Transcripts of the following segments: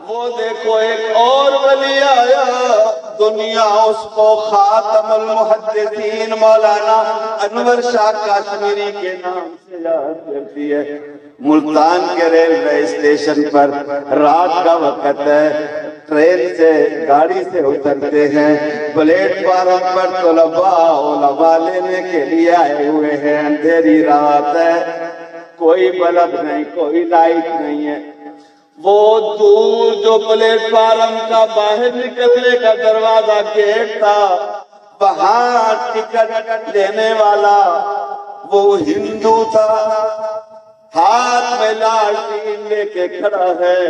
وہ دیکھو ایک اور ولی آیا، دنیا اس کو خاتم المحدثین مولانا انور شاہ کاشمیری کے نام سے یاد کرتی ہے۔ ملتان کے ریلوے اسٹیشن پر رات کا وقت ہے، ٹرین سے گاڑی سے اترتے ہیں، پلیٹ فارم پر طلباء علماء لینے کے لیے آئے ہوئے ہیں، اندھیری رات ہے، کوئی بلب نہیں، کوئی لائٹ نہیں ہے۔ وہ دور جو پلیٹ فارم کا باہر نکلنے کا دروازہ گیٹ تھا، وہاں ٹکٹ لینے والا وہ ہندو تھا، ہاتھ میں لالٹین لے کے کھڑا ہے۔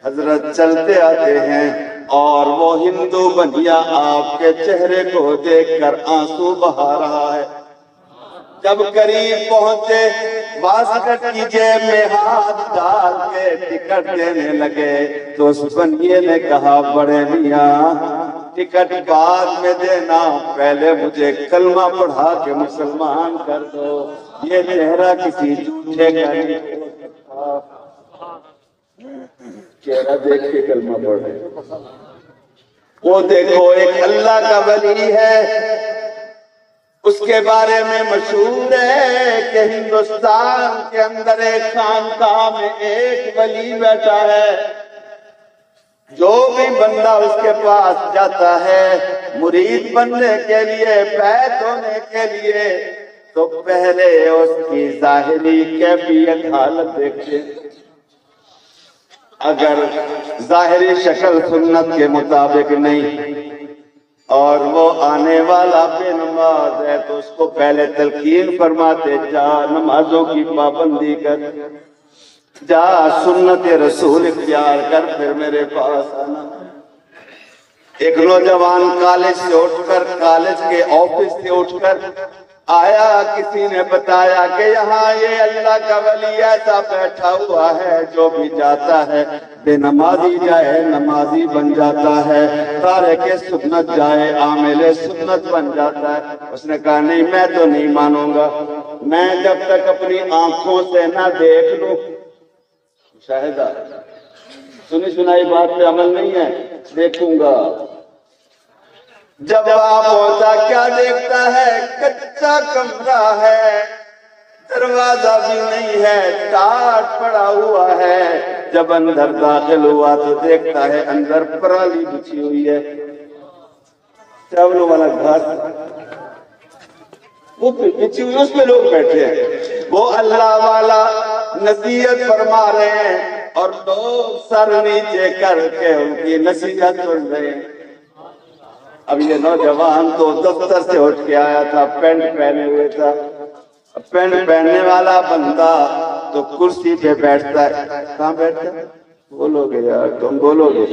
حضرت چلتے آتے ہیں اور وہ ہندو بندیا آپ کے چہرے کو دیکھ کر آنسو بہا رہا ہے۔ جب قریب پہنچے، واسکٹ کی جیب میں ہاتھ ڈال کے ٹکٹ دینے لگے تو اس بندے نے کہا، بڑے میاں ٹکٹ بعد میں دینا، پہلے مجھے کلمہ پڑھا کے مسلمان کر دو، یہ چہرہ کسی جھوٹے کا نہیں ہو سکتا۔ چہرہ دیکھ کے کلمہ پڑھ رہے۔ وہ دیکھو ایک اللہ کا ولی ہے، اس کے بارے میں مشہور ہے کہ ہندوستان کے اندر ایک خانقاہ میں ایک ولی بیٹھا ہے، جو بھی بندہ اس کے پاس جاتا ہے مرید بننے کے لیے، بیعت ہونے کے لیے، تو پہلے اس کی ظاہری کیفیت حالت دیکھتے، اگر ظاہری شکل سنت کے مطابق نہیں اور وہ آنے والا بے نماز ہے تو اس کو پہلے تلقین فرماتے، جا نمازوں کی پابندی کر، جا سنت رسول اختیار کر، پھر میرے پاس آنا۔ ایک نوجوان کالج سے اٹھ کر، کالج کے آفس سے اٹھ کر آیا، کسی نے بتایا کہ یہاں یہ اللہ کا ولی ایسا بیٹھا ہوا ہے، جو بھی جاتا ہے بے نمازی جائے نمازی بن جاتا ہے، تارک سنت جائے عامل سنت بن جاتا ہے۔ اس نے کہا، نہیں میں تو نہیں مانوں گا، میں جب تک اپنی آنکھوں سے نہ دیکھ لوں، شاہدہ سنی سنائی بات پہ عمل نہیں ہے، دیکھوں گا۔ جب وہاں پہنچا، کیا دیکھتا ہے؟ کچا کمرہ ہے، دروازہ بھی نہیں ہے، ٹاٹ پڑا ہوا ہے۔ جب اندر داخل ہوا تو دیکھتا ہے اندر پرالی بچھی ہوئی ہے، چاولوں والا گھر، وہ بچھی ہوئی، اس پہ لوگ بیٹھے ہیں، وہ اللہ والا نصیحت فرما رہے ہیں اور لوگ سر نیچے کر کے ان کی نصیحت سن رہے ہیں۔ اب یہ نوجوان تو دفتر سے اٹھ کے آیا تھا، پینٹ پہنے ہوئے تھا، پینٹ پہننے والا بندہ تو کرسی پہ بیٹھتا ہے، کہاں بیٹھتا ہے؟ بولو گے یار، تم بولو گے۔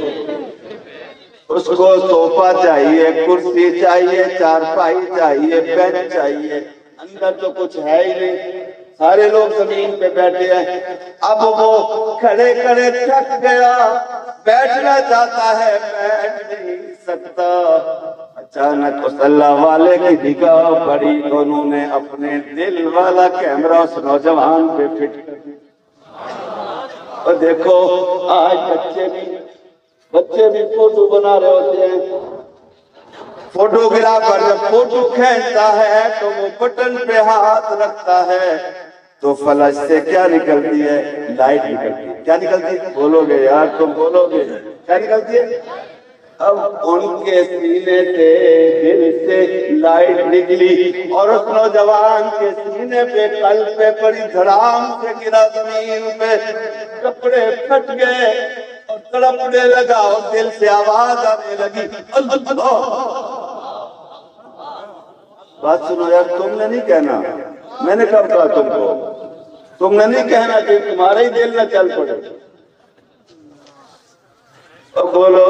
اس کو صوفہ چاہیے، کرسی چاہیے، چارپائی چاہیے، بینچ چاہیے، اندر تو کچھ ہے ہی نہیں، سارے لوگ زمین پہ بیٹھے ہیں۔ اب وہ کھڑے کھڑے تھک گیا، بیٹھنا چاہتا ہے، بیٹھ نہیں سکتا۔ اچانک اس اللہ والے کی نگاہ پڑی، دونوں نے اپنے دل والا کیمرہ اس نوجوان پہ فٹ کر دیا۔ اور دیکھو آج بچے بھی فوٹو بنا رہے ہوتے ہیں، فوٹوگرافر جب فوٹو کھینچتا ہے تو وہ بٹن پہ ہاتھ رکھتا ہے تو فلش سے کیا نکلتی ہے؟ لائٹ نکلتی ہے۔ کیا نکلتی ہے؟ بولو گے یار، تم بولو گے، کیا نکلتی ہے؟ اب ان کے سینے سے دل سے لائٹ نکلی اور اس نوجوان کے سینے پہ قلب پہ پڑی، دھڑام سے گرا زمین پہ، کپڑے پھٹ گئے اور تڑپنے لگا اور دل سے آواز آنے لگی، اللہ۔ بات سنو یار، تم نے نہیں کہنا، میں نے کب کہا تم کو؟ تم نے نہیں کہنا کہ تمہارا ہی دل نہ چل پڑے۔ بولو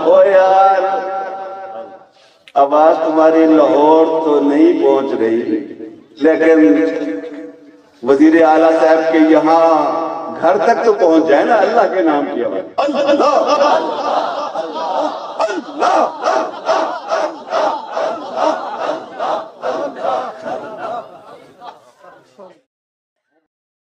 او یار، آواز تمہاری لاہور تو نہیں پہنچ رہی، لیکن وزیر اعلیٰ صاحب کے یہاں گھر تک تو پہنچ جائے نا اللہ کے نام کی آواز۔ اللہ اللہ